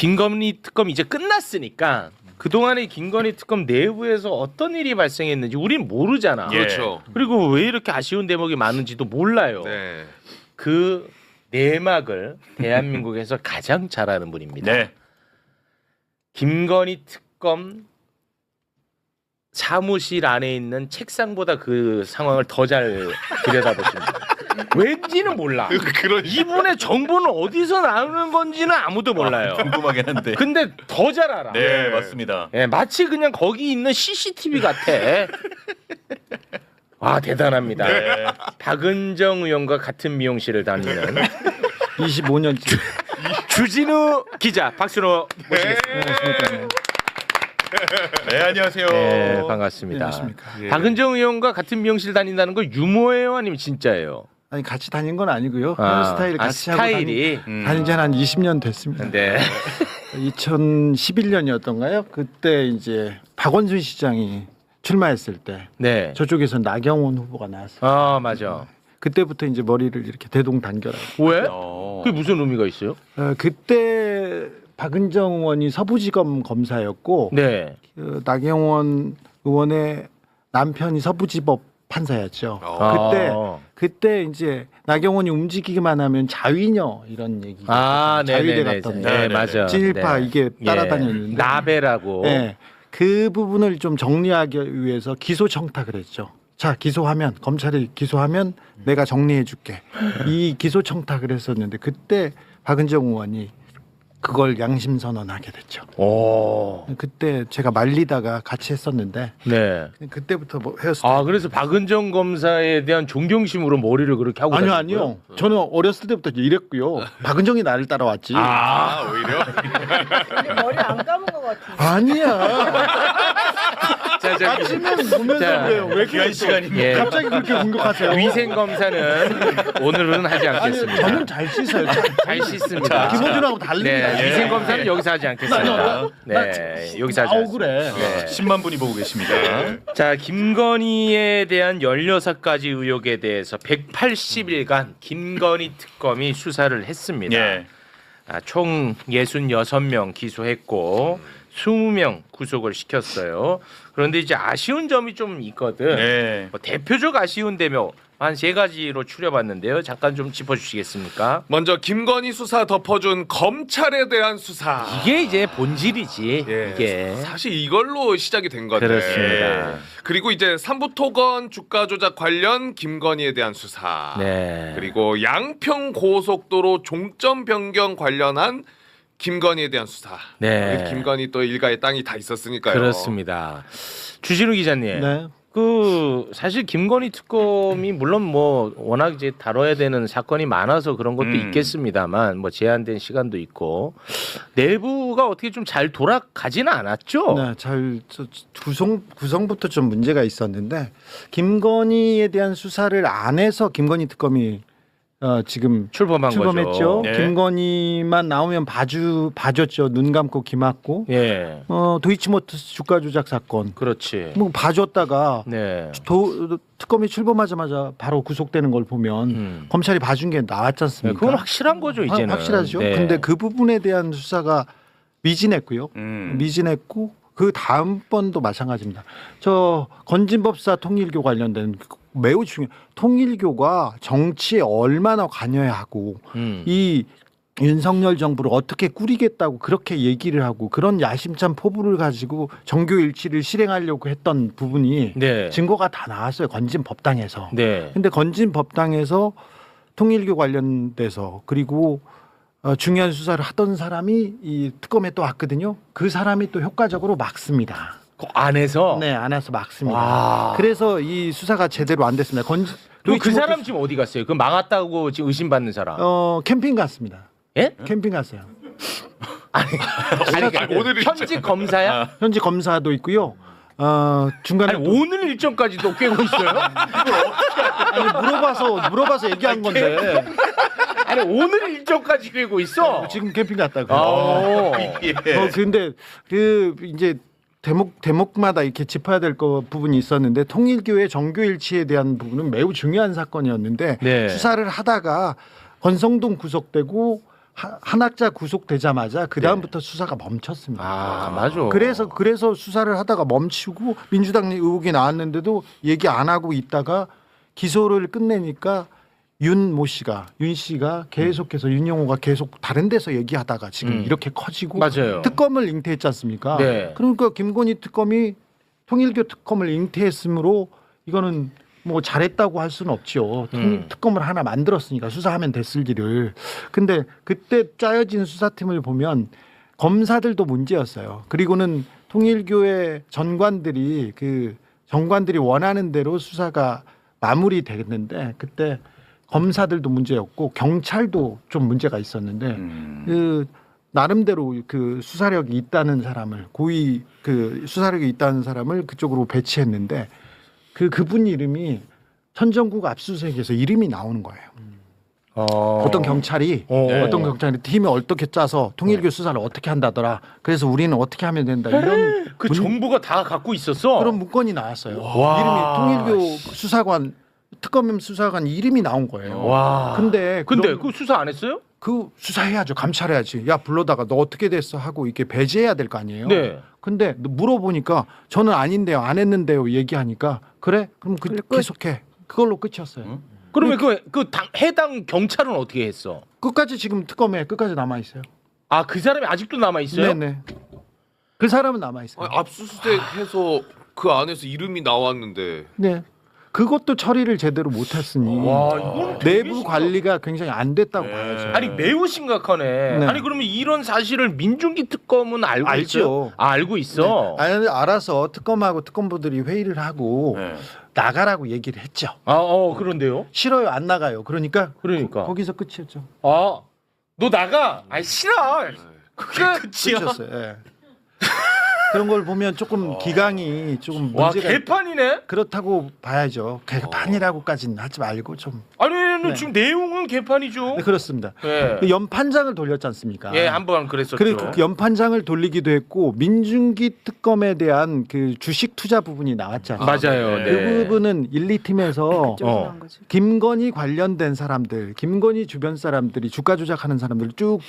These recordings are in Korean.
김건희 특검 이제 끝났으니까 그동안의 김건희 특검 내부에서 어떤 일이 발생했는지 우린 모르잖아. 그렇죠. 그리고 왜 이렇게 아쉬운 대목이 많은지도 몰라요. 네. 그 내막을 대한민국에서 가장 잘 아는 분입니다. 네. 김건희 특검 사무실 안에 있는 책상보다 그 상황을 더 잘 들여다보십니다. 왠지는 몰라. 그런 이분의 정보는 어디서 나오는 건지는 아무도 몰라요. 궁금하긴 한데. 근데 더 잘 알아. 네, 맞습니다. 예, 마치 그냥 거기 있는 CCTV 같아. 아 대단합니다. 네. 박은정 의원과 같은 미용실을 다니는 25년째. 주진우 기자 박수로 모시겠습니다. 네, 안녕하세요. 네, 반갑습니다. 안녕하십니까. 예. 박은정 의원과 같은 미용실 다닌다는 거 유머예요, 아니면 진짜예요? 아니 같이 다닌 건 아니고요. 아, 헤어스타일 같이 하고 스타일이. 다닌 지한 20년 됐습니다. 네. 2011년이었던가요? 그때 이제 박원순 시장이 출마했을 때 네. 저쪽에서 나경원 후보가 나왔어요. 아 맞아. 그때부터 이제 머리를 이렇게 대동단결하고. 왜? 어. 그게 무슨 의미가 있어요? 그때 박은정 의원이 서부지검 검사였고 네. 그 나경원 의원의 남편이 서부지법 판사였죠. 아. 그때 이제 나경원이 움직이기만 하면 자위녀 이런 얘기. 아, 자위대 네네네. 같던 네, 맞아. 찐일파 네. 이게 따라다녔는데. 나베라고. 네, 그 부분을 좀 정리하기 위해서 기소 청탁을 했죠. 자, 기소하면 검찰이 기소하면 내가 정리해 줄게. 이 기소 청탁을 했었는데 그때 박은정 의원이 그걸 양심 선언하게 됐죠. 오. 그때 제가 말리다가 같이 했었는데 네. 그때부터 뭐 헤어스타일. 아 그래서 박은정 검사에 대한 존경심으로 머리를 그렇게 하고 아니요, 다니는 거예요? 아니요. 저는 어렸을 때부터 이랬고요. 박은정이 나를 따라왔지. 아, 오히려 근데 머리 안 감은 것 같은데. 아니야. 자, 자, 아침에 보면서 자, 그래요. 왜 귀한 그랬어? 시간이. 예. 갑자기 그렇게 공격하세요? 위생 검사는 오늘은 하지 아니, 않겠습니다. 저는 잘 씻어요. 잘 씻습니다. 기본적으로 다릅니다. 네, 예. 위생 검사는 여기서 하지 않겠습니다. 네, 여기서 하지 않습니다. 억울해. 네. 10만 분이 보고 계십니다. 자, 김건희에 대한 16가지 의혹에 대해서 180일간 김건희 특검이 수사를 했습니다. 예. 총 66명 기소했고 20명 구속을 시켰어요. 그런데 이제 아쉬운 점이 좀 있거든. 네. 뭐 대표적 아쉬운 대목 한 3가지로 추려봤는데요. 잠깐 좀 짚어주시겠습니까? 먼저 김건희 수사 덮어준 검찰에 대한 수사. 이게 이제 본질이지. 예, 이게. 사실 이걸로 시작이 된 건데. 그렇습니다. 그리고 이제 삼부토건 주가 조작 관련 김건희에 대한 수사. 네. 그리고 양평 고속도로 종점 변경 관련한 김건희에 대한 수사. 네. 김건희 또 일가의 땅이 다 있었으니까요. 그렇습니다. 주진우 기자님. 네. 그 사실 김건희 특검이 물론 뭐 워낙 이제 다뤄야 되는 사건이 많아서 그런 것도 있겠습니다만 뭐 제한된 시간도 있고 내부가 어떻게 좀 잘 돌아가지는 않았죠. 네, 구성부터 좀 문제가 있었는데 김건희에 대한 수사를 안 해서 김건희 특검이 지금 출범한 출범했죠. 거죠. 네. 김건희만 나오면 봐줬죠. 눈 감고 귀 막고. 예, 도이치모터스 주가 조작 사건. 그렇지. 뭐 봐줬다가 네. 특검이 출범하자마자 바로 구속되는 걸 보면 검찰이 봐준 게 나왔지 네, 않습니까? 그건 확실한 거죠 이제는. 확실하죠. 네. 근데 그 부분에 대한 수사가 미진했고요. 미진했고 그 다음번도 마찬가지입니다. 저 건진법사 통일교 관련된 매우 중요한 통일교가 정치에 얼마나 관여해야 하고 이 윤석열 정부를 어떻게 꾸리겠다고 그렇게 얘기를 하고 그런 야심찬 포부를 가지고 정교일치를 실행하려고 했던 부분이 네. 증거가 다 나왔어요. 건진법당에서. 네. 근데 건진법당에서 통일교 관련돼서 그리고 중요한 수사를 하던 사람이 이 특검에 또 왔거든요. 그 사람이 또 효과적으로 막습니다. 그 안에서. 네, 안에서 막습니다. 와. 그래서 이 수사가 제대로 안 됐습니다. 그 사람 지금 어디 갔어요? 그 망했다고 지금 의심받는 사람. 캠핑 갔습니다. 예? 캠핑 갔어요. 아니, 오늘 현직 검사야? 현지 검사도 있고요. 중간에 아니, 오늘 일정까지도 꿰고 있어요? 물어봐서 얘기한 건데 아니 오늘 일정까지 꿰고 있어? 지금 캠핑 갔다고. 예. 근데 그 이제 대목마다 이렇게 짚어야 될 부분이 있었는데 통일교의 정교일치에 대한 부분은 매우 중요한 사건이었는데 네. 수사를 하다가 권성동 구속되고 한학자 구속되자마자 그 다음부터 수사가 멈췄습니다. 아 맞아. 그래서 수사를 하다가 멈추고 민주당 의혹이 나왔는데도 얘기 안 하고 있다가 기소를 끝내니까 윤 씨가 계속해서 윤영호가 계속 다른 데서 얘기하다가 지금 이렇게 커지고 맞아요. 특검을 잉태했지 않습니까? 네. 그러니까 김건희 특검이 통일교 특검을 잉태했으므로 이거는 뭐 잘했다고 할 수는 없죠. 특검을 하나 만들었으니까 수사하면 됐을 일을. 근데 그때 짜여진 수사팀을 보면 검사들도 문제였어요. 그리고는 통일교의 정관들이 원하는 대로 수사가 마무리됐는데 그때 검사들도 문제였고 경찰도 좀 문제가 있었는데 그 나름대로 그 수사력이 있다는 사람을 수사력이 있다는 사람을 그쪽으로 배치했는데 그분 이름이 천정국 압수수색에서 이름이 나오는 거예요. 어떤 경찰이 팀을 어떻게 짜서 통일교 수사를 어떻게 한다더라. 그래서 우리는 어떻게 하면 된다. 이런 그 정부가 다 갖고 있었어. 그런 문건이 나왔어요. 와. 이름이 통일교 수사관 특검 수사관 이름이 나온 거예요. 와. 근데 그 수사 안 했어요? 그 수사해야죠. 감찰해야지. 야 불러다가 너 어떻게 됐어 하고 이렇게 배제해야 될 거 아니에요. 네. 근데 물어보니까 저는 아닌데요, 안 했는데요 얘기하니까 그래? 그럼 계속해. 그걸로 끝이었어요. 그러면 해당 경찰은 어떻게 했어? 끝까지 지금 특검에 끝까지 남아 있어요. 아 그 사람이 아직도 남아 있어요? 네네. 그 사람은 남아 있어요. 압수수색해서 그 안에서 이름이 나왔는데 네. 그것도 처리를 제대로 못했으니 와, 이건 되게 내부 심각- 관리가 굉장히 안 됐다고 봐야죠. 아니 매우 심각하네. 네. 아니 그러면 이런 사실을 민중기 특검은 알고 알죠. 있어요? 아, 알고 있어. 네. 알아서 특검하고 특검부들이 회의를 하고 네. 나가라고 얘기를 했죠. 그런데요? 싫어요, 안 나가요. 그러니까 거기서 끝이었죠. 너 나가? 아이 싫어. 끝이었어요. 예. 그런 걸 보면 조금 기강이 조금 와 문제가 개판이네. 그렇다고 봐야죠. 개판이라고까지는 하지 말고 좀. 아니 네. 지금 내용은 개판이죠. 네, 그렇습니다. 네. 그 연판장을 돌렸지 않습니까? 예, 한번 그랬었죠. 그리고 그 연판장을 돌리기도 했고 민중기 특검에 대한 그 주식 투자 부분이 나왔지 않습니까? 맞아요. 네. 그 부분은 1, 2팀에서 그쪽으로 한 거지. 김건희 관련된 사람들, 김건희 주변 사람들이 주가 조작하는 사람들을 쭉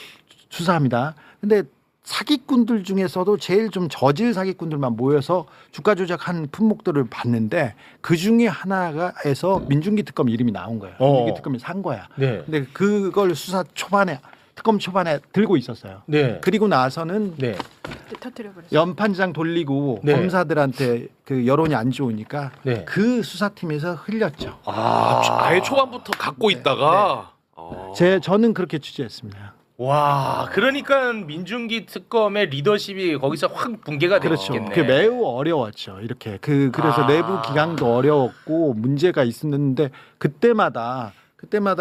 수사합니다. 근데 사기꾼들 중에서도 제일 좀 저질 사기꾼들만 모여서 주가 조작한 품목들을 봤는데 그 중에 하나가에서 민중기 특검 이름이 나온 거예요. 민중기 특검이 산 거야. 네. 근데 그걸 수사 초반에 특검 초반에 들고 있었어요. 네. 그리고 나서는 네. 터뜨려 버렸어. 연판장 돌리고 네. 검사들한테 그 여론이 안 좋으니까 네. 그 수사팀에서 흘렸죠. 아예 초반부터 갖고 있다가 저는 그렇게 취재했습니다. 와, 그러니까 민중기 특검의 리더십이 거기서 확 붕괴가 그렇죠. 됐겠네. 그게 매우 어려웠죠. 이렇게 그래서 내부 기강도 어려웠고 문제가 있었는데 그때마다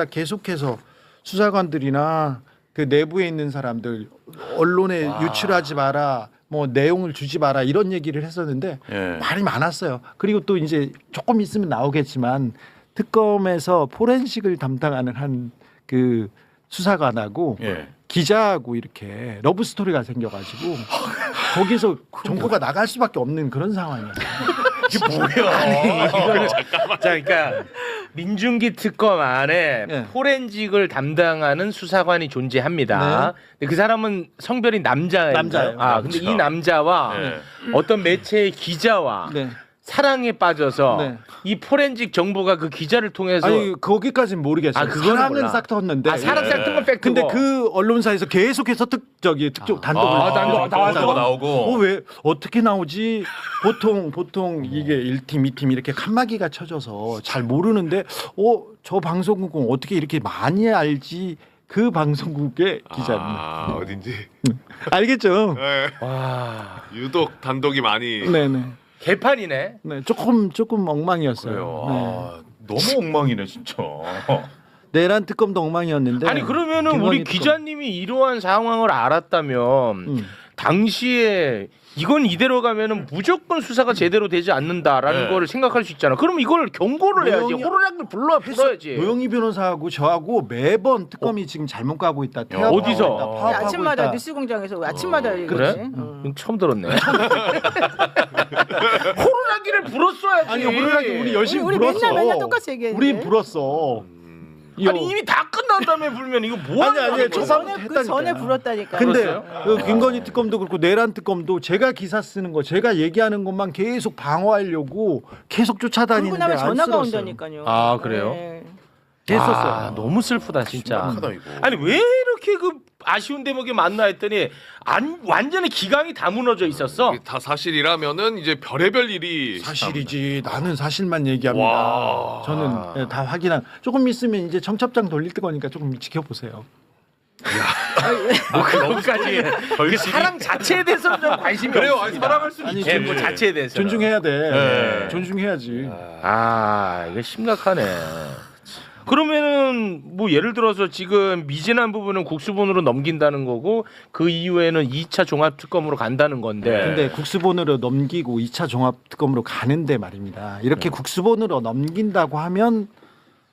계속해서 수사관들이나 그 내부에 있는 사람들 언론에 유출하지 마라, 뭐 내용을 주지 마라 이런 얘기를 했었는데 예. 말이 많았어요. 그리고 또 이제 조금 있으면 나오겠지만 특검에서 포렌식을 담당하는 한 그 수사관하고 예. 기자하고 이렇게 러브 스토리가 생겨가지고 거기서 정보가 나갈 수밖에 없는 그런 상황이었어요. 이게 뭐야? 자, 그러니까 민중기 특검 안에 네. 포렌식을 담당하는 수사관이 존재합니다. 근데 그 사람은 성별이 남자예요. 남자예요. 근데 이 남자와 네. 어떤 매체의 기자와 네. 사랑에 빠져서 네. 이 포렌식 정보가 그 기자를 통해서 아니 거기까지는 모르겠어요. 그거는 사랑은 몰라. 싹 텄는데. 사랑 싹튼 건 팩트고. 근데 그 언론사에서 계속해서 특적 단독을 나오고. 왜 어떻게 나오지? 보통 이게 1팀, 2팀 이렇게 칸막이가 쳐져서 잘 모르는데 저 방송국은 어떻게 이렇게 많이 알지? 그 방송국의 기자입니다. 어딘지 알겠죠? 네. 와, 유독 단독이 많이 네네. 개판이네. 네, 조금 엉망이었어요. 그래요. 네. 너무 엉망이네 진짜. 내란 특검도 엉망이었는데. 아니 그러면은 김건희 우리 특검. 기자님이 이러한 상황을 알았다면 당시에 이건 이대로 가면은 무조건 수사가 제대로 되지 않는다라는 네. 거를 생각할 수 있잖아. 그럼 이걸 경고를 해야지. 노영이- 호로락을 불러야지. 노영희 변호사하고 저하고 매번 특검이 지금 잘못 가고 있다. 태압하고 어디서? 있다, 파업하고 아침마다 있다. 뉴스공장에서 아침마다 그래? 얘기했지. 처음 들었네. 호루라기를 불었어야지. 아니 호루라기 우리 열심히 우리 불었어. 맨날 똑같이 얘기했는데. 우리 불었어. 아니 이미 다 끝난 다음에 불면 이거 뭐 하는 아니, 거야? 그 초반- 전에 그 전에 했다니까요. 불었다니까. 근데 그 김건희 특검도 그렇고 내란 특검도 제가 기사 쓰는 거, 제가 얘기하는 것만 계속 방어하려고 계속 그러고 쫓아다니는데 나면 안 전화가 쓸었어요. 온다니까요. 아, 그래요? 네. 했었어요. 아, 너무 슬프다 진짜. 심각하다 이거. 아니 왜 이렇게 그 아쉬운 대목이 많나 했더니 완전히 기강이 다 무너져 있었어. 이게 다 사실이라면은 이제 별의별 일이 사실이지. 나는 사실만 얘기합니다. 와. 저는 예, 다 확인한. 조금 있으면 이제 청첩장 돌릴 거니까 조금 지켜보세요. 뭐 그것까지 그 사랑 자체에 대해서는 좀 관심이 그래요. 없습니다. 아니, 사랑할 수 아니, 있지. 예, 뭐 자체에 대해서 존중해야 돼. 네. 존중해야지. 아 이게 심각하네. 그러면은 뭐 예를 들어서 지금 미진한 부분은 국수본으로 넘긴다는 거고 그 이후에는 2차 종합특검으로 간다는 건데. 근데 국수본으로 넘기고 2차 종합특검으로 가는데 말입니다. 이렇게 국수본으로 넘긴다고 하면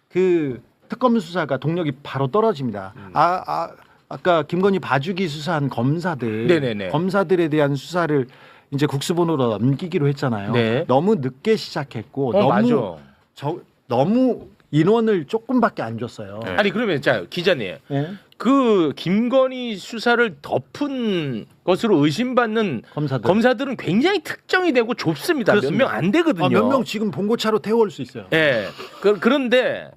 그 특검 수사가 동력이 바로 떨어집니다. 아까 김건희 봐주기 수사한 검사들, 네네네. 검사들에 대한 수사를 이제 국수본으로 넘기기로 했잖아요. 네. 너무 늦게 시작했고 맞아. 너무 인원을 조금밖에 안 줬어요. 네. 아니 그러면 자 기자님 예? 그 김건희 수사를 덮은 것으로 의심받는 검사들. 은 굉장히 특정이 되고 좁습니다. 몇 그렇습니다. 명 안 되거든요. 몇 명 지금 봉고차로 태워올 수 있어요. 예. 그런데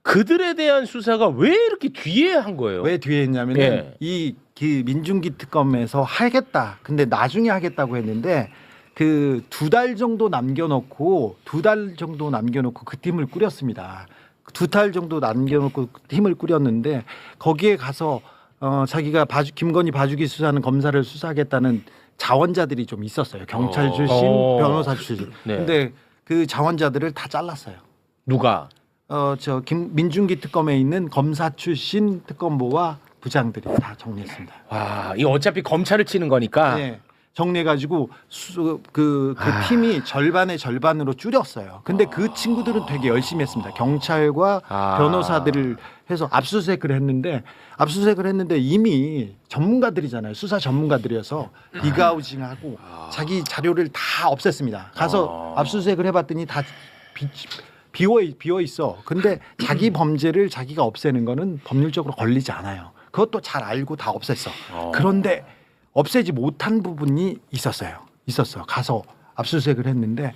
그들에 대한 수사가 왜 이렇게 뒤에 한 거예요? 왜 뒤에 했냐면 예. 그 민중기 특검에서 하겠다. 근데 나중에 하겠다고 했는데 그 2달 정도 남겨놓고 그 팀을 꾸렸습니다. 2달 정도 남겨놓고 그 팀을 꾸렸는데 거기에 가서 자기가 김건희 봐주기 수사하는 검사를 수사하겠다는 자원자들이 좀 있었어요. 경찰 출신, 변호사 출신. 네. 근데 그 자원자들을 다 잘랐어요. 누가? 민중기 특검에 있는 검사 출신 특검보와 부장들이 다 정리했습니다. 와, 이 어차피 검찰을 치는 거니까. 네, 정리해가지고 그 팀이 절반으로 줄였어요. 근데 그 친구들은 되게 열심히 했습니다. 경찰과 변호사들을 해서 압수수색을 했는데 이미 전문가들이잖아요. 수사 전문가들이어서 디가우징하고 자기 자료를 다 없앴습니다. 가서 압수수색을 해봤더니 다 비어 있어. 근데 자기 범죄를 자기가 없애는 거는 법률적으로 걸리지 않아요. 그것도 잘 알고 다 없앴어. 그런데 없애지 못한 부분이 있었어요. 가서 압수수색을 했는데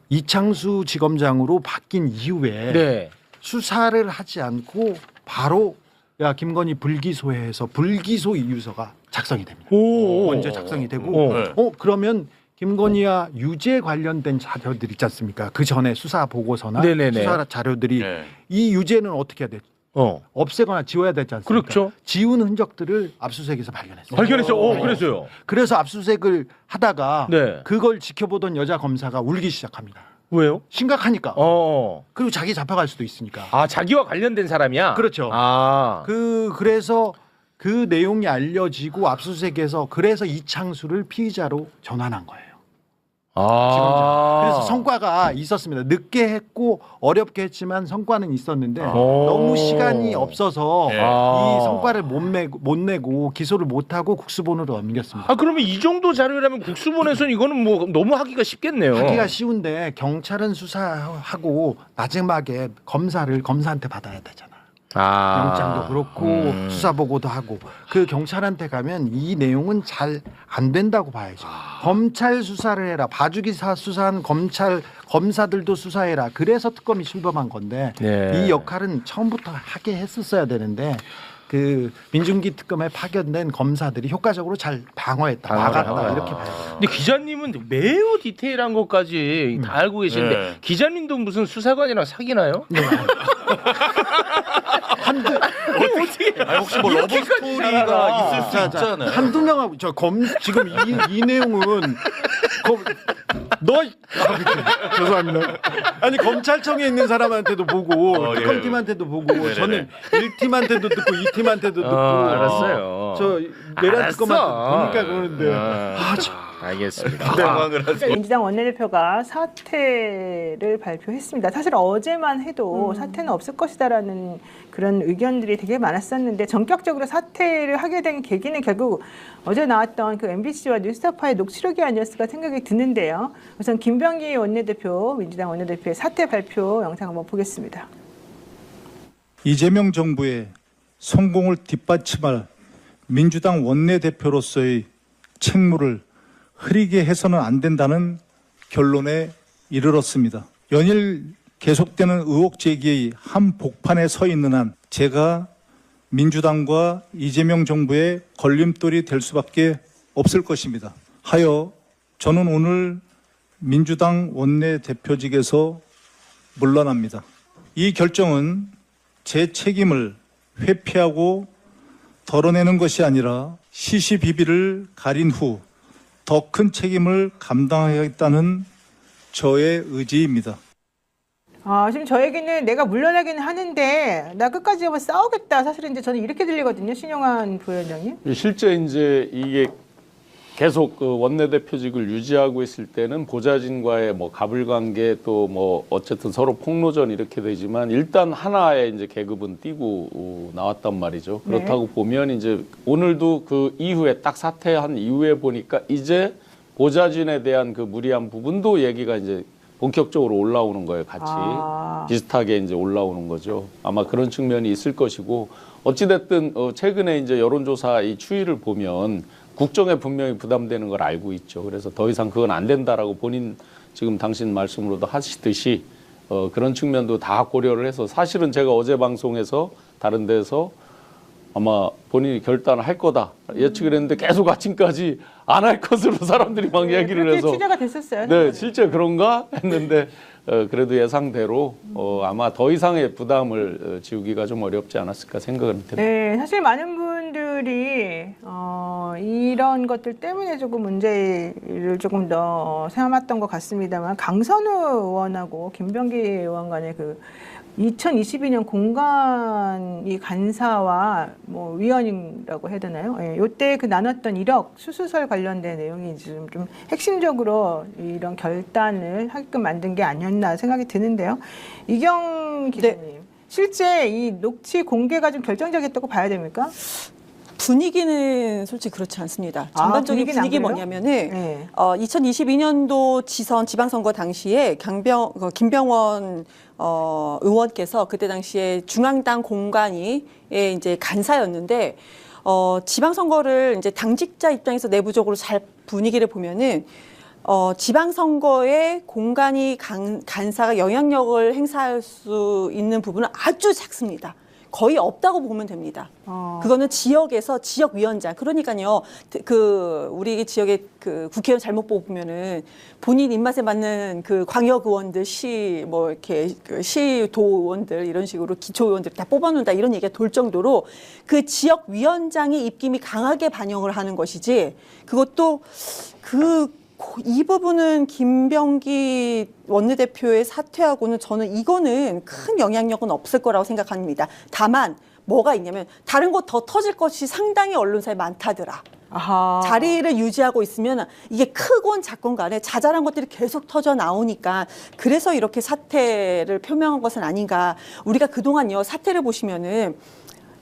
이창수 지검장으로 바뀐 이후에 네. 수사를 하지 않고 바로 김건희 불기소해서 불기소 이유서가 작성이 됩니다. 먼저 작성이 되고 그러면 김건희와 유죄 관련된 자료들 있지 않습니까? 그 전에 수사 보고서나 네네네. 수사 자료들이 네. 이 유죄는 어떻게 해야 돼? 없애거나 지워야 되지 않습니까? 그렇죠. 지운 흔적들을 압수수색에서 발견했어요. 발견했어. 그래서요. 그래서 압수수색을 하다가 네. 그걸 지켜보던 여자 검사가 울기 시작합니다. 왜요? 심각하니까. 그리고 자기 잡혀갈 수도 있으니까. 아, 자기와 관련된 사람이야? 그렇죠. 그래서 그 내용이 알려지고 압수수색에서 그래서 이창수를 피의자로 전환한 거예요. 그래서 성과가 있었습니다. 늦게 했고 어렵게 했지만 성과는 있었는데 너무 시간이 없어서 이 성과를 못 내고 기소를 못 하고 국수본으로 넘겼습니다. 그러면 이 정도 자료라면 국수본에서는 이거는 뭐 너무 하기가 쉽겠네요. 하기가 쉬운데 경찰은 수사하고 마지막에 검사한테 받아야 되잖아. 영장도 그렇고 수사 보고도 하고 그 경찰한테 가면 이 내용은 잘 안 된다고 봐야죠. 검찰 수사를 해라. 봐주기 수사한 검사들도 수사해라. 그래서 특검이 출범한 건데 이 역할은 처음부터 하게 했었어야 되는데 그 민중기 특검에 파견된 검사들이 효과적으로 잘 방어했다, 막았다 이렇게 봐요. 근데 기자님은 매우 디테일한 것까지 다 알고 계시는데 기자님도 무슨 수사관이랑 사귀나요? 네. 혹시 뭐 러브 스토리가 있을 수 있잖아요. 한두 명하고 지금 이 내용은 죄송합니다. 아니 검찰청에 있는 사람한테도 보고 특검팀한테도 보고 저는 1팀한테도 듣고 2팀한테도 듣고 알았어요. 저 내란 특검한테 보니까 그러는데 알겠습니다. 민주당 원내대표가 사퇴를 발표했습니다. 사실 어제만 해도 사퇴는 없을 것이다라는 그런 의견들이 되게 많았었는데 전격적으로 사퇴를 하게 된 계기는 결국 어제 나왔던 그 MBC와 뉴스타파의 녹취록이 아니었을까 생각이 드는데요. 우선 김병기 원내대표, 민주당 원내대표의 사퇴 발표 영상 한번 보겠습니다. 이재명 정부의 성공을 뒷받침할 민주당 원내대표로서의 책무를 흐리게 해서는 안 된다는 결론에 이르렀습니다. 연일 계속되는 의혹 제기의 한복판에 서 있는 한 제가 민주당과 이재명 정부의 걸림돌이 될 수밖에 없을 것입니다. 하여 저는 오늘 민주당 원내대표직에서 물러납니다. 이 결정은 제 책임을 회피하고 덜어내는 것이 아니라 시시비비를 가린 후 더 큰 책임을 감당하겠다는 저의 의지입니다. 지금 저에게는 내가 물러나기는 하는데 나 끝까지 한번 싸우겠다. 사실은 이제 저는 이렇게 들리거든요. 신용환 부위원장님. 실제 이제 이게 계속 그 원내대표직을 유지하고 있을 때는 보좌진과의 뭐 가불관계 또 뭐 어쨌든 서로 폭로전 이렇게 되지만 일단 하나의 이제 계급은 띄고 나왔단 말이죠. 그렇다고 보면 이제 오늘도 그 이후에 딱 사퇴한 이후에 보니까 이제 보좌진에 대한 그 무리한 부분도 얘기가 이제 본격적으로 올라오는 거예요. 같이 비슷하게 이제 올라오는 거죠. 아마 그런 측면이 있을 것이고 어찌됐든 최근에 이제 여론조사 이 추이를 보면 국정에 분명히 부담되는 걸 알고 있죠. 그래서 더 이상 그건 안 된다라고 본인 지금 당신 말씀으로도 하시듯이 그런 측면도 다 고려를 해서 사실은 제가 어제 방송에서 다른 데서 아마 본인이 결단을 할 거다 예측을 했는데 계속 아침까지 안 할 것으로 사람들이 막 얘기를 해서 취재가 됐었어요. 네, 실제 그런가 했는데 그래도 예상대로 아마 더 이상의 부담을 지우기가 좀 어렵지 않았을까 생각은 듭니다. 네, 사실 많은 분들이 이런 것들 때문에 조금 문제를 조금 더 삼았던 것 같습니다만 강선우 의원하고 김병기 의원 간의 그 2022년 공간이 간사와 뭐 위원이라고 해야 되나요? 예, 요때 그 나눴던 1억 수수설 관련된 내용이 지금 좀 핵심적으로 이런 결단을 하게끔 만든 게 아니었나 생각이 드는데요. 이경 기자님, 실제 이 녹취 공개가 좀 결정적이었다고 봐야 됩니까? 분위기는 솔직히 그렇지 않습니다. 전반적인 분위기는 안 분위기 그래요? 뭐냐면은 네. 2022년도 지방선거 당시에 김병원 의원께서 그때 당시에 중앙당 공관위의 이제 간사였는데 지방선거를 이제 당직자 입장에서 내부적으로 잘 분위기를 보면은 지방선거에 공관위 간사가 영향력을 행사할 수 있는 부분은 아주 작습니다. 거의 없다고 보면 됩니다. 그거는 지역에서 지역위원장, 그러니까요, 그 우리 지역의 그 국회의원 잘못 뽑으면은 본인 입맛에 맞는 그 광역의원들, 뭐 이렇게 그 시도의원들 이런 식으로 기초의원들 다 뽑아놓는다 이런 얘기가 돌 정도로 그 지역위원장의 입김이 강하게 반영을 하는 것이지, 그것도 이 부분은 김병기 원내대표의 사퇴하고는 저는 이거는 큰 영향력은 없을 거라고 생각합니다. 다만 뭐가 있냐면 다른 거 더 터질 것이 상당히 언론사에 많다더라. 자리를 유지하고 있으면 이게 크건 작건 간에 자잘한 것들이 계속 터져 나오니까 그래서 이렇게 사퇴를 표명한 것은 아닌가. 우리가 그동안요, 사퇴를 보시면은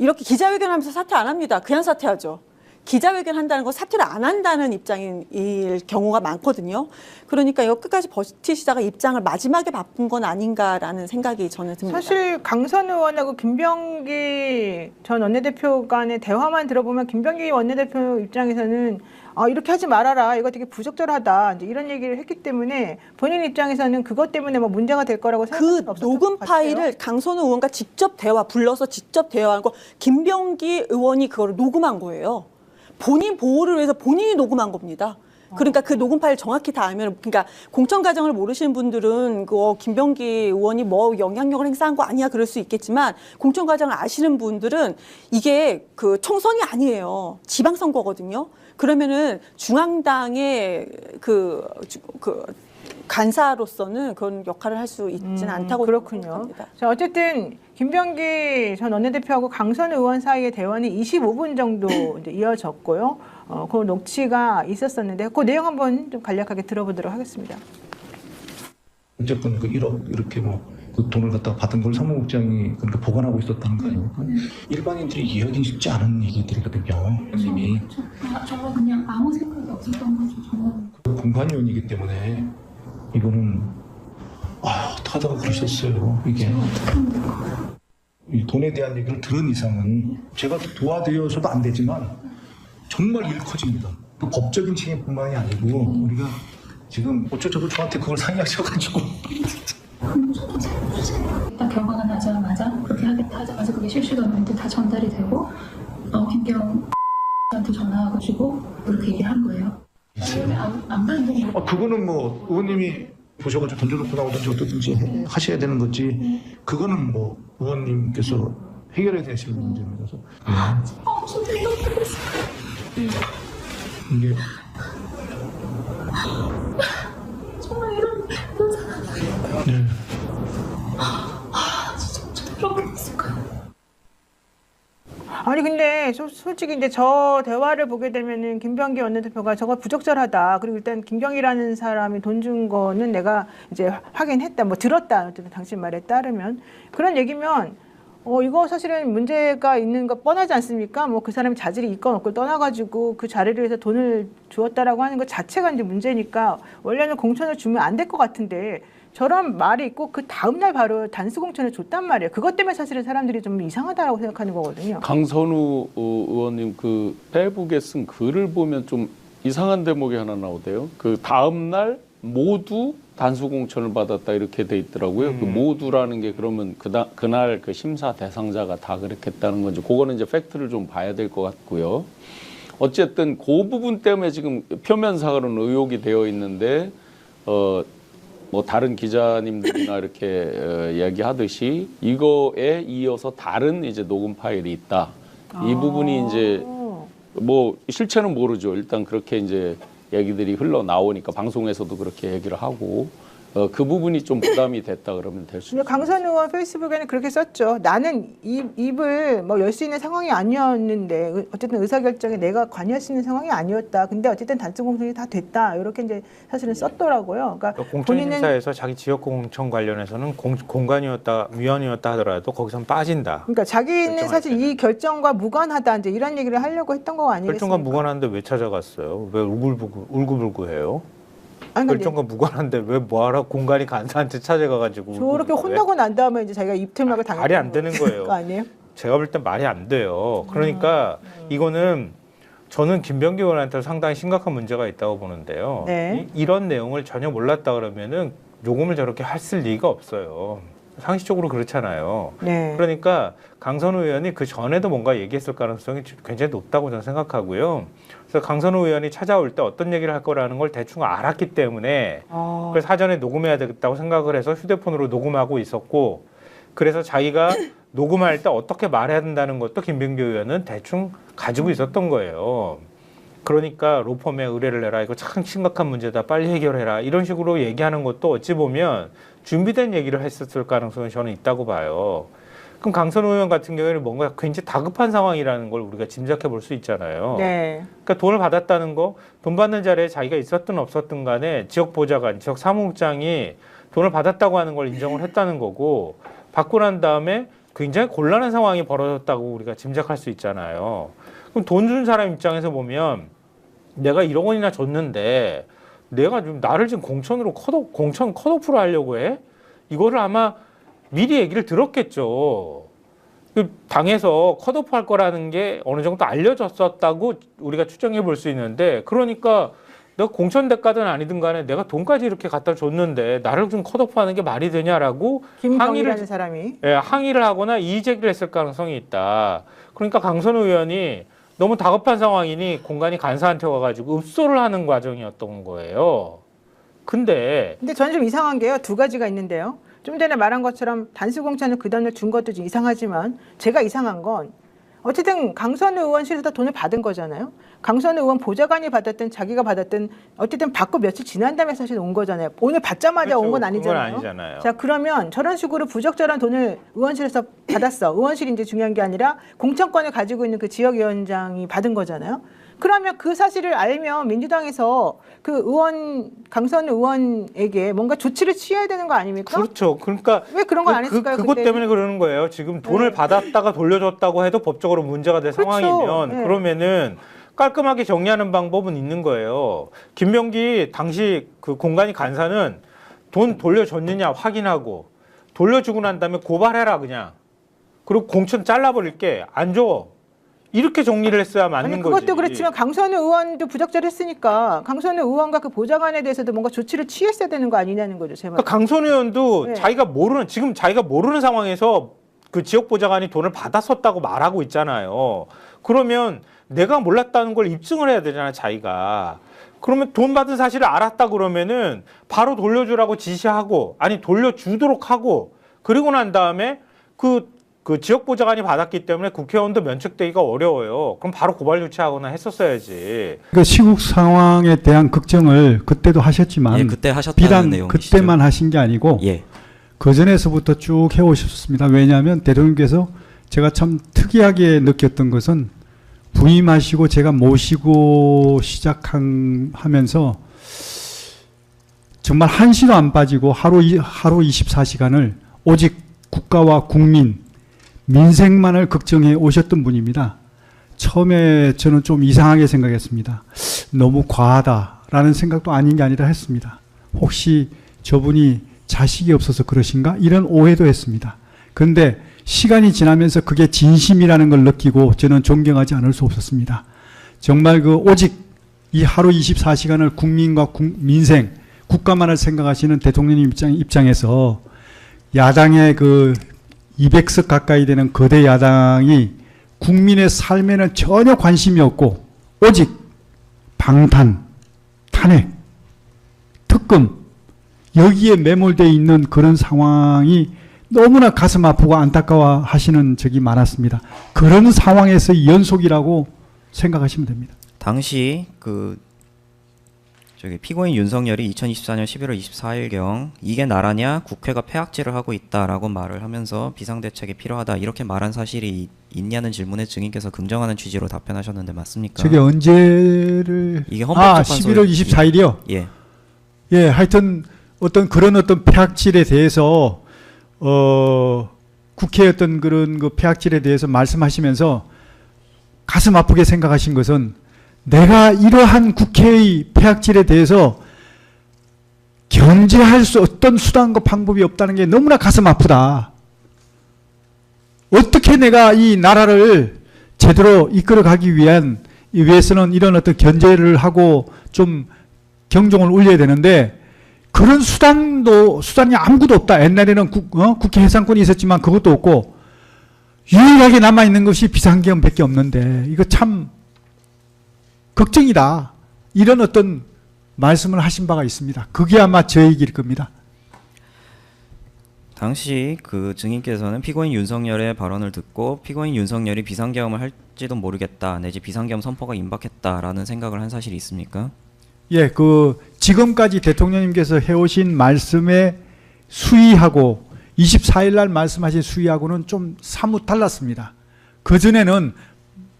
이렇게 기자회견하면서 사퇴 안 합니다. 그냥 사퇴하죠. 기자회견 한다는 건 사퇴를 안 한다는 입장일 경우가 많거든요. 그러니까 이거 끝까지 버티시다가 입장을 마지막에 바꾼 건 아닌가라는 생각이 저는 듭니다. 사실 강선 의원하고 김병기 전 원내대표 간의 대화만 들어보면 김병기 원내대표 입장에서는 이렇게 하지 말아라, 이거 되게 부적절하다, 이제 이런 얘기를 했기 때문에 본인 입장에서는 그것 때문에 뭐 문제가 될 거라고 생각할 수 없었던 녹음 것 같아요. 파일을 강선우 의원과 직접 불러서 직접 대화한 거 김병기 의원이 그걸 녹음한 거예요. 본인 보호를 위해서 본인이 녹음한 겁니다. 그러니까 그 녹음 파일 정확히 다 알면, 그러니까 공천 과정을 모르시는 분들은 김병기 의원이 뭐 영향력을 행사한 거 아니야 그럴 수 있겠지만, 공천 과정을 아시는 분들은 이게 그 총선이 아니에요. 지방선거거든요. 그러면은 중앙당의 그 간사로서는 그런 역할을 할 수 있지는 않다고 그렇군요. 생각합니다. 자, 어쨌든 김병기 전 원내대표하고 강선 의원 사이의 대화는 25분 정도 이제 이어졌고요. 그 녹취가 있었었는데 그 내용 한번 좀 간략하게 들어보도록 하겠습니다. 어쨌건 그 1억 이렇게 그 돈을 갖다가 받은 걸 사무국장이 그러니까 보관하고 있었다는 거 아닙니까? 일반인들이 이해하기 쉽지 않은 얘기들이거든요. 이미 저거 그냥 아무 생각이 없었던 거죠. 저는 공관위원이기 때문에 이거는 어떡하다가 그러셨어요 이게. 이 돈에 대한 얘기를 들은 이상은 제가 도와드려서도 안 되지만 정말 일 커집니다. 또 법적인 책임뿐만이 아니고 우리가 지금 어쩌저쩌고 저한테 그걸 상의하셔가지고 딱 결과가 나자마자 그렇게 하겠다 하자마자 그게 실시간으로 다 전달이 되고 김경한테 전화해가지고 그렇게 얘기한 거예요. 안 받는 거. 그거는 뭐 의원님이 보셔가지고 던져놓고 나오든지 어떻든지 하셔야 되는 거지. 그거는 뭐 의원님께서 해결해야 되실 문제입니다. 이게 정말 이런 상황. 네. 진짜 그렇게 됐을까요? 아니 근데 솔직히 이제 저 대화를 보게 되면은 김병기 원내대표가 저거 부적절하다. 그리고 일단 김경희라는 사람이 돈 준 거는 내가 이제 확인했다. 뭐 들었다. 어쨌든 당신 말에 따르면 그런 얘기면 이거 사실은 문제가 있는 거 뻔하지 않습니까? 뭐 그 사람이 자질이 있건 없건 떠나가지고 그 자리를 위해서 돈을 주었다라고 하는 것 자체가 이제 문제니까 원래는 공천을 주면 안 될 것 같은데 저런 말이 있고 그 다음날 바로 단수 공천을 줬단 말이에요. 그것 때문에 사실은 사람들이 좀 이상하다라고 생각하는 거거든요. 강선우 의원님 그 페이북에 쓴 글을 보면 좀 이상한 대목이 하나 나오대요. 그 다음날 모두 단수 공천을 받았다 이렇게 돼 있더라고요. 그 모두라는 게 그러면 그날 그 심사 대상자가 다 그렇겠다는 건지 그거는 이제 팩트를 좀 봐야 될 것 같고요. 어쨌든 그 부분 때문에 지금 표면상으로는 의혹이 되어 있는데 뭐 다른 기자님들이나 이렇게 이야기하듯이 이거에 이어서 다른 이제 녹음 파일이 있다. 이 부분이 이제 뭐 실체는 모르죠. 일단 그렇게 이제 얘기들이 흘러나오니까 방송에서도 그렇게 얘기를 하고 그 부분이 좀 부담이 됐다 그러면 될 수 있습니다. 강선 의원 페이스북에는 그렇게 썼죠. 나는 입을 뭐 열 수 있는 상황이 아니었는데 어쨌든 의사결정에 내가 관여할 수 있는 상황이 아니었다. 근데 어쨌든 단수 공천이 다 됐다. 이렇게 이제 사실은 썼더라고요. 그러니까 공천심사에서 자기 지역 공천 관련해서는 공간이었다, 위원이었다 하더라도 거기선 빠진다. 그러니까 자기는 사실 이 결정과 무관하다 이제 이런 얘기를 하려고 했던 거 아니겠습니까? 결정과 무관한데 왜 찾아갔어요? 왜 울고불고해요? 아니, 결정과 무관한데 왜 뭐하러 공간이 간사한테 찾아가가지고 저렇게 혼나고 난 다음에 이제 자기가 입틀막을 당했던 말이 안 되는 거예요. 거 아니에요? 제가 볼 땐 말이 안 돼요. 그러니까 이거는 저는 김병기 의원한테 상당히 심각한 문제가 있다고 보는데요. 네. 이런 내용을 전혀 몰랐다 그러면은 녹음을 저렇게 했을 리가 없어요. 상식적으로 그렇잖아요. 네. 그러니까 강선우 의원이 그 전에도 뭔가 얘기했을 가능성이 굉장히 높다고 저는 생각하고요. 그래서 강선우 의원이 찾아올 때 어떤 얘기를 할 거라는 걸 대충 알았기 때문에 그래서 사전에 녹음해야 되겠다고 생각을 해서 휴대폰으로 녹음하고 있었고 그래서 자기가 녹음할 때 어떻게 말해야 된다는 것도 김병기 의원은 대충 가지고 있었던 거예요. 그러니까 로펌에 의뢰를 해라. 이거 참 심각한 문제다. 빨리 해결해라. 이런 식으로 얘기하는 것도 어찌 보면 준비된 얘기를 했었을 가능성이 저는 있다고 봐요. 그럼 강선우 의원 같은 경우에는 뭔가 굉장히 다급한 상황이라는 걸 우리가 짐작해 볼 수 있잖아요. 네. 그러니까 돈을 받았다는 거, 돈 받는 자리에 자기가 있었든 없었든 간에 지역 보좌관, 지역 사무국장이 돈을 받았다고 하는 걸 인정을 했다는 거고 받고 난 다음에 굉장히 곤란한 상황이 벌어졌다고 우리가 짐작할 수 있잖아요. 그럼 돈 준 사람 입장에서 보면 내가 1억 원이나 줬는데 내가 좀 나를 지금 공천 컷오프를 하려고 해? 이거를 아마 미리 얘기를 들었겠죠. 그 당에서 컷오프 할 거라는 게 어느 정도 알려졌었다고 우리가 추정해 볼 수 있는데 그러니까 내가 공천 대가든 아니든 간에 내가 돈까지 이렇게 갖다 줬는데 나를 좀 컷오프 하는 게 말이 되냐라고 김경희라는 사람이 항의를 하거나 이의 제기를 했을 가능성이 있다. 그러니까 강선우 의원이 너무 다급한 상황이니 공간이 간사한테 와가지고 읍소를 하는 과정이었던 거예요. 근데 저는 좀 이상한 게요. 두 가지가 있는데요. 좀 전에 말한 것처럼 단수공천을 그 돈을 준 것도 좀 이상하지만 제가 이상한 건 어쨌든 강선우 의원실에서 돈을 받은 거잖아요. 강선우 의원 보좌관이 받았든 자기가 받았든 어쨌든 받고 며칠 지난 다음에 사실 온 거잖아요. 오늘 받자마자 그렇죠. 온 건 그건 아니잖아요. 아니잖아요. 자, 그러면 저런 식으로 부적절한 돈을 의원실에서 받았어. 의원실이 이제 중요한 게 아니라 공천권을 가지고 있는 그 지역위원장이 받은 거잖아요. 그러면 그 사실을 알면 민주당에서 그 의원 강선우 의원에게 뭔가 조치를 취해야 되는 거 아닙니까? 그렇죠. 그러니까 왜 그런 걸 안 했을까요? 그것 그때? 때문에 그러는 거예요. 지금 돈을 받았다가 돌려줬다고 해도 법적으로 문제가 될 그렇죠. 상황이면 네. 그러면은 깔끔하게 정리하는 방법은 있는 거예요. 김병기 당시 그 공간이 간사는 돈 돌려줬느냐 확인하고 돌려주고 난 다음에 고발해라 그냥. 그리고 공천 잘라버릴게 안 줘. 이렇게 정리를 했어야 맞는 아니, 거지. 그것도 그렇지만 강선우 의원도 부적절했으니까 강선우 의원과 그 보좌관에 대해서도 뭔가 조치를 취했어야 되는 거 아니냐는 거죠, 제 말. 그러니까 강선우 의원도 네. 자기가 모르는 상황에서 그 지역 보좌관이 돈을 받았었다고 말하고 있잖아요. 그러면 내가 몰랐다는 걸 입증을 해야 되잖아, 자기가. 그러면 돈 받은 사실을 알았다 그러면은 바로 돌려주라고 지시하고, 아니 돌려주도록 하고, 그리고 난 다음에 그 지역 보좌관이 받았기 때문에 국회의원도 면책되기가 어려워요. 그럼 바로 고발 조치하거나 했었어야지. 그 시국 상황에 대한 걱정을 그때도 하셨지만 예, 그때 하셨다는 비단 내용이시죠. 그때만 하신 게 아니고 예. 그 전에서부터 쭉 해오셨습니다. 왜냐하면 대통령께서 제가 참 특이하게 느꼈던 것은 부임하시고 제가 모시고 시작하면서 정말 한시도 안 빠지고 하루 24시간을 오직 국가와 국민 민생만을 걱정해 오셨던 분입니다. 처음에 저는 좀 이상하게 생각했습니다. 너무 과하다라는 생각도 아닌 게 아니라 했습니다. 혹시 저분이 자식이 없어서 그러신가? 이런 오해도 했습니다. 그런데 시간이 지나면서 그게 진심이라는 걸 느끼고 저는 존경하지 않을 수 없었습니다. 정말 그 오직 이 하루 24시간을 국민과 민생, 국가만을 생각하시는 대통령님 입장에서 야당의 그 200석 가까이 되는 거대 야당이 국민의 삶에는 전혀 관심이 없고 오직 방탄, 탄핵, 특검 여기에 매몰되어 있는 그런 상황이 너무나 가슴 아프고 안타까워 하시는 적이 많았습니다. 그런 상황에서 연속이라고 생각하시면 됩니다. 당시 피고인 윤석열이 2024년 11월 24일경 이게 나라냐 국회가 폐악질을 하고 있다라고 말을 하면서 비상대책이 필요하다 이렇게 말한 사실이 있냐는 질문에 증인께서 긍정하는 취지로 답변하셨는데 맞습니까? 저게 언제를 이게 헌법재판소 11월 24일이요? 예. 예, 하여튼 어떤 폐악질에 대해서 국회의 어떤 그런 그 폐악질에 대해서 말씀하시면서 가슴 아프게 생각하신 것은 내가 이러한 국회의 폐악질에 대해서 견제할 수 어떤 수단과 방법이 없다는 게 너무나 가슴 아프다. 어떻게 내가 이 나라를 제대로 이끌어가기 위해서는 이런 어떤 견제를 하고 좀 경종을 울려야 되는데 그런 수단이 아무것도 없다. 옛날에는 국회 해산권이 있었지만 그것도 없고 유일하게 남아있는 것이 비상계엄밖에 없는데 이거 참 걱정이다. 이런 어떤 말씀을 하신 바가 있습니다. 그게 아마 저 얘기일 겁니다. 당시 그 증인께서는 피고인 윤석열의 발언을 듣고 피고인 윤석열이 비상계엄을 할지도 모르겠다 내지 비상계엄 선포가 임박했다라는 생각을 한 사실이 있습니까? 예, 지금까지 대통령님께서 해오신 말씀의 수위하고 24일 날 말씀하신 수위하고는 좀 사뭇 달랐습니다. 그전에는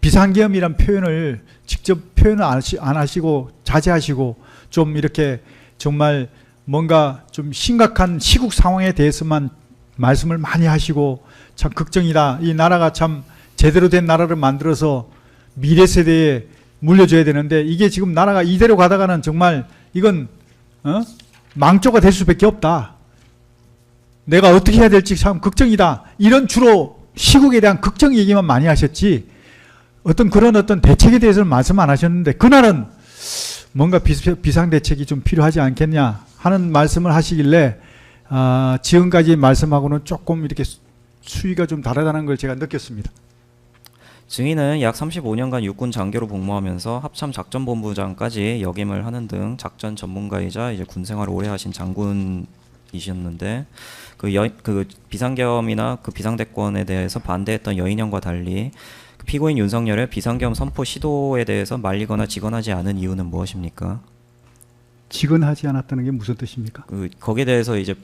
비상계엄이란 표현을 직접 표현을 안 하시고 자제하시고 좀 이렇게 정말 뭔가 좀 심각한 시국 상황에 대해서만 말씀을 많이 하시고 참 걱정이다. 이 나라가 참 제대로 된 나라를 만들어서 미래 세대에 물려줘야 되는데 이게 지금 나라가 이대로 가다가는 정말 이건 망조가 될 수밖에 없다. 내가 어떻게 해야 될지 참 걱정이다. 이런 주로 시국에 대한 걱정 얘기만 많이 하셨지 어떤 대책에 대해서는 말씀 안 하셨는데 그날은 뭔가 비상대책이 좀 필요하지 않겠냐 하는 말씀을 하시길래 지금까지 말씀하고는 조금 이렇게 수위가 좀 다르다는 걸 제가 느꼈습니다. 증인은 약 35년간 육군 장교로 복무하면서 합참 작전본부장까지 역임을 하는 등 작전 전문가이자 이제 군 생활을 오래 하신 장군이셨는데 그 비상계엄이나 그 비상대권에 대해서 반대했던 여인형과 달리 그 피고인 윤석열의 비상계엄 선포 시도에 대해서 말리거나 직언하지 않은 이유는 무엇입니까? 직언하지 않았다는 게 무슨 뜻입니까? 거기에 대해서 이제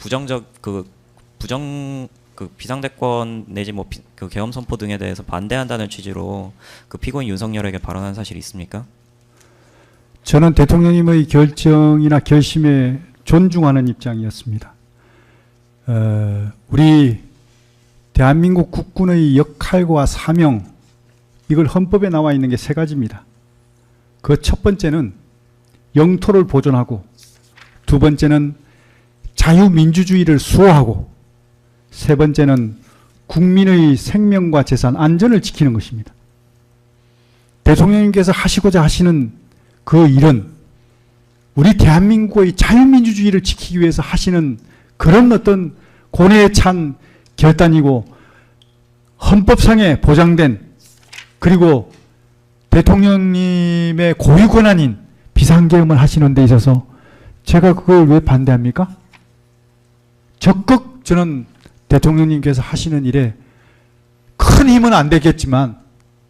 비상대권 내지 그 계엄 선포 등에 대해서 반대한다는 취지로 그 피고인 윤석열에게 발언한 사실이 있습니까? 저는 대통령님의 결정이나 결심에 존중하는 입장이었습니다. 우리 대한민국 국군의 역할과 사명 이걸 헌법에 나와 있는 게 세 가지입니다. 그 첫 번째는 영토를 보존하고 두 번째는 자유민주주의를 수호하고 세 번째는 국민의 생명과 재산, 안전을 지키는 것입니다. 대통령님께서 하시고자 하시는 그 일은 우리 대한민국의 자유민주주의를 지키기 위해서 하시는 그런 어떤 고뇌에 찬 결단이고 헌법상에 보장된 그리고 대통령님의 고유 권한인 비상계엄을 하시는 데 있어서 제가 그걸 왜 반대합니까? 적극 저는 대통령님께서 하시는 일에 큰 힘은 안 되겠지만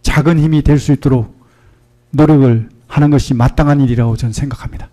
작은 힘이 될 수 있도록 노력을 하는 것이 마땅한 일이라고 저는 생각합니다.